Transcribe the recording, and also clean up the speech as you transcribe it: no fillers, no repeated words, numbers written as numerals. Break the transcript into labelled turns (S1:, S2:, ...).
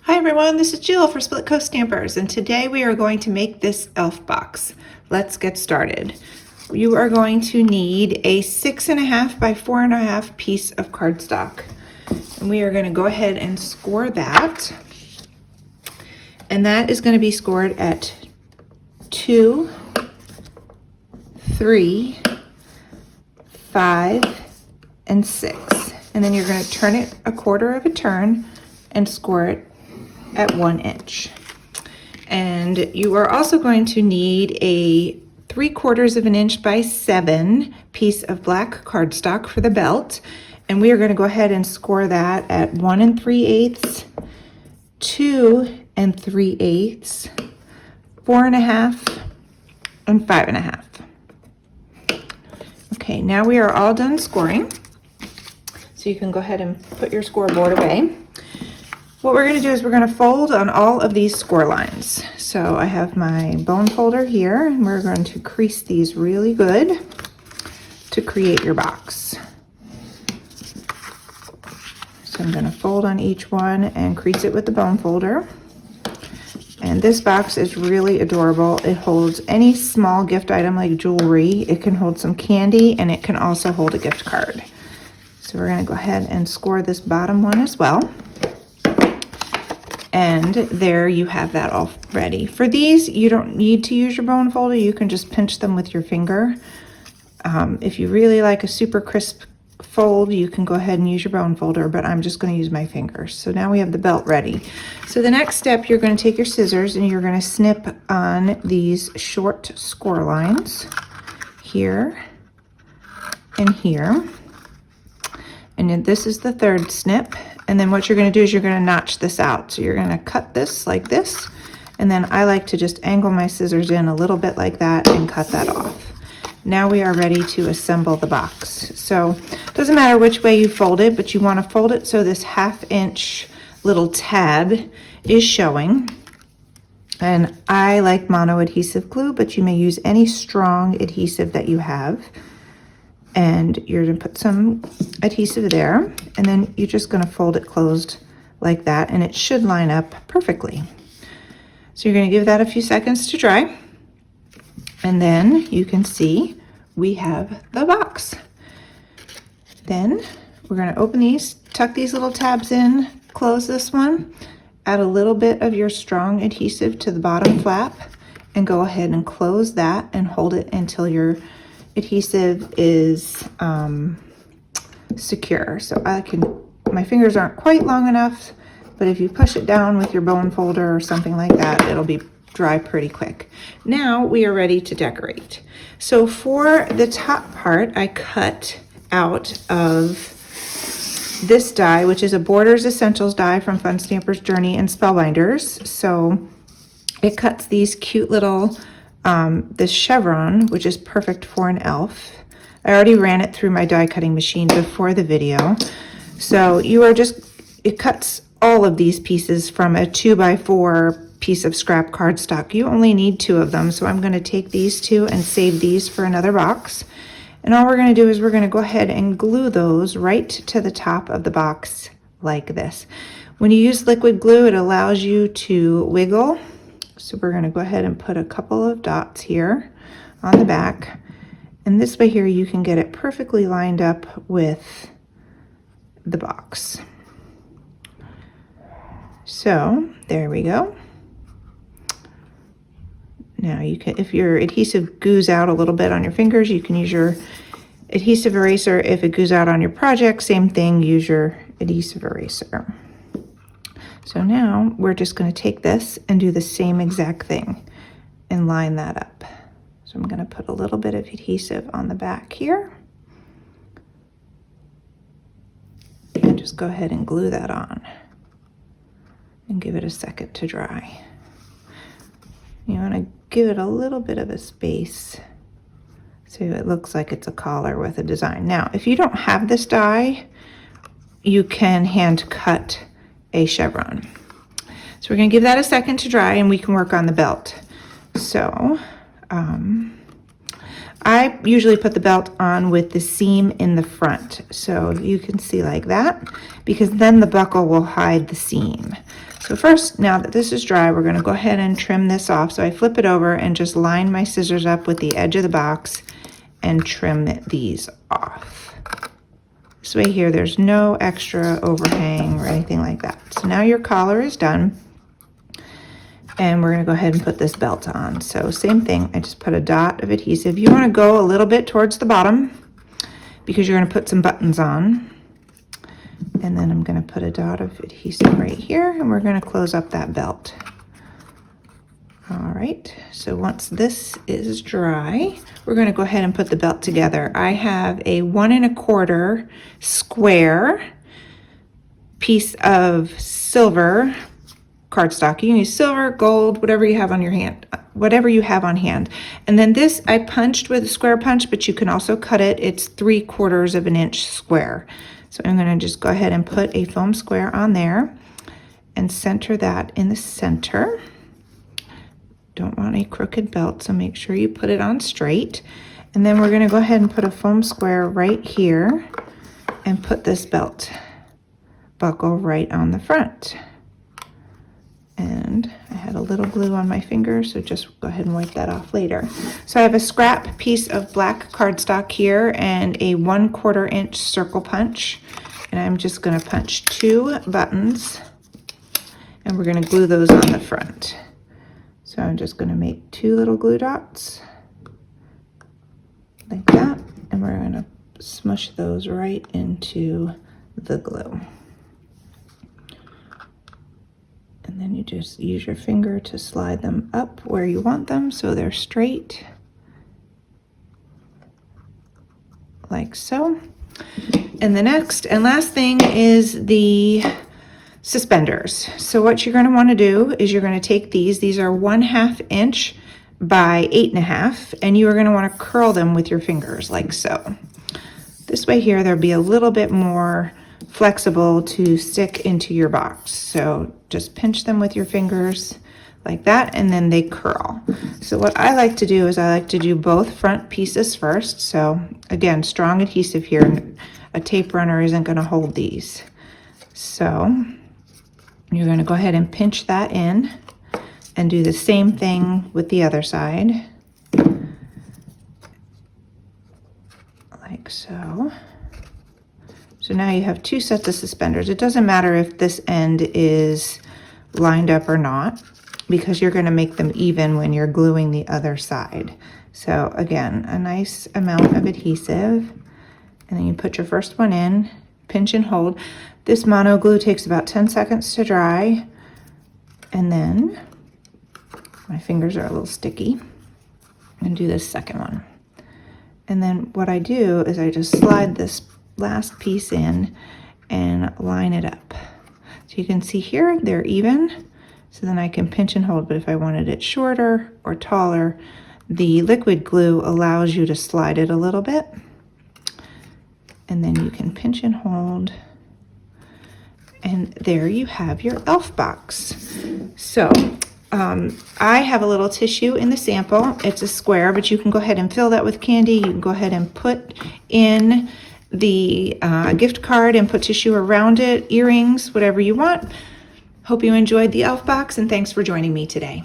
S1: Hi everyone, this is Jill for Splitcoaststampers, and today we are going to make this elf box. Let's get started. You are going to need a 6.5 by 4.5 piece of cardstock. And we are going to go ahead and score that. And that is going to be scored at 2, 3, 5, and 6. And then you're going to turn it a quarter of a turn and score it at 1 inch. And you are also going to need a 3/4 of an inch by 7 piece of black cardstock for the belt. And we are going to go ahead and score that at 1 3/8, 2 3/8, 4.5, and 5.5. Okay, now we are all done scoring. So you can go ahead and put your scoreboard away. What we're going to do is we're going to fold on all of these score lines. So I have my bone folder here, and we're going to crease these really good to create your box. So I'm going to fold on each one and crease it with the bone folder. And this box is really adorable. It holds any small gift item like jewelry. It can hold some candy, and it can also hold a gift card. So we're going to go ahead and score this bottom one as well. And there you have that all ready. For these, you don't need to use your bone folder. You can just pinch them with your finger. If you really like a super crisp fold, you can go ahead and use your bone folder, but I'm just going to use my fingers. So now we have the belt ready. So the next step, you're going to take your scissors and you're going to snip on these short score lines here and here. And then this is the third snip. And then what you're going to do is you're going to notch this out. So you're going to cut this like this. And then I like to just angle my scissors in a little bit like that and cut that off. Now we are ready to assemble the box. So it doesn't matter which way you fold it, but you want to fold it so this 1/2 inch little tab is showing. And I like mono adhesive glue, but you may use any strong adhesive that you have. And you're going to put some adhesive there, and then you're just going to fold it closed like that, and it should line up perfectly. So you're going to give that a few seconds to dry, and then you can see we have the box. Then we're going to open these, tuck these little tabs in, close this one, add a little bit of your strong adhesive to the bottom flap, and go ahead and close that and hold it until your adhesive is secure. So my fingers aren't quite long enough, but if you push it down with your bone folder or something like that, it'll be dry pretty quick. Now we are ready to decorate. So for the top part, I cut out of this die, which is a Borders Essentials die from Fun Stampers Journey and Spellbinders. So it cuts these cute little this chevron, which is perfect for an elf. I already ran it through my die cutting machine before the video. So it cuts all of these pieces from a 2x4 piece of scrap cardstock. You only need 2 of them. So I'm going to take these 2 and save these for another box. And all we're going to do is we're going to go ahead and glue those right to the top of the box like this. When you use liquid glue, it allows you to wiggle. So we're going to go ahead and put a couple of dots here on the back. And this way here you can get it perfectly lined up with the box. So there we go. Now you can, if your adhesive goos out a little bit on your fingers, you can use your adhesive eraser. If it goos out on your project, same thing, use your adhesive eraser. So now we're just going to take this and do the same exact thing and line that up. So I'm going to put a little bit of adhesive on the back here and just go ahead and glue that on and give it a second to dry. You want to give it a little bit of a space so it looks like it's a collar with a design. Now, if you don't have this die, you can hand cut a chevron. So we're going to give that a second to dry and we can work on the belt. So I usually put the belt on with the seam in the front, so you can see like that, because then the buckle will hide the seam. So first, now that this is dry, we're going to go ahead and trim this off. So I flip it over and just line my scissors up with the edge of the box and trim these off. This way here, there's no extra overhang or anything like that. So now your collar is done. And we're going to go ahead and put this belt on. So same thing, I just put a dot of adhesive. You want to go a little bit towards the bottom because you're going to put some buttons on. And then I'm going to put a dot of adhesive right here, and we're going to close up that belt. All right, so once this is dry, we're going to go ahead and put the belt together. I have a 1 1/4 square piece of silver cardstock. You can use silver, gold, whatever you have on your hand, whatever you have on hand. And then this I punched with a square punch, but you can also cut it. It's 3/4 of an inch square. So I'm going to just go ahead and put a foam square on there and center that in the center. Don't want a crooked belt, so make sure you put it on straight. And then we're going to go ahead and put a foam square right here and put this belt buckle right on the front. And I had a little glue on my finger, so just go ahead and wipe that off later. So I have a scrap piece of black cardstock here and a 1/4 inch circle punch. And I'm just going to punch 2 buttons, and we're going to glue those on the front. So I'm just going to make 2 little glue dots like that, and we're going to smush those right into the glue. And then you just use your finger to slide them up where you want them so they're straight, like so. And the next and last thing is the suspenders. So what you're going to want to do is you're going to take these are 1/2 inch by 8.5, and you are going to want to curl them with your fingers like so. This way here, there'll be a little bit more flexible to stick into your box. So just pinch them with your fingers like that, and then they curl. So what I like to do is I like to do both front pieces first. So again, strong adhesive here. A tape runner isn't going to hold these. So you're going to go ahead and pinch that in and do the same thing with the other side. Like so. So now you have 2 sets of suspenders. It doesn't matter if this end is lined up or not, because you're going to make them even when you're gluing the other side. So again, a nice amount of adhesive, and then you put your first one in, pinch and hold. This mono glue takes about 10 seconds to dry, and then my fingers are a little sticky, and do this second one. And then what I do is I just slide this last piece in and line it up. So you can see here, they're even. So then I can pinch and hold, but if I wanted it shorter or taller, the liquid glue allows you to slide it a little bit. And then you can pinch and hold. And there you have your elf box. So I have a little tissue in the sample. It's a square, but you can go ahead and fill that with candy. You can go ahead and put in the gift card and put tissue around it, earrings, whatever you want. Hope you enjoyed the elf box, and thanks for joining me today.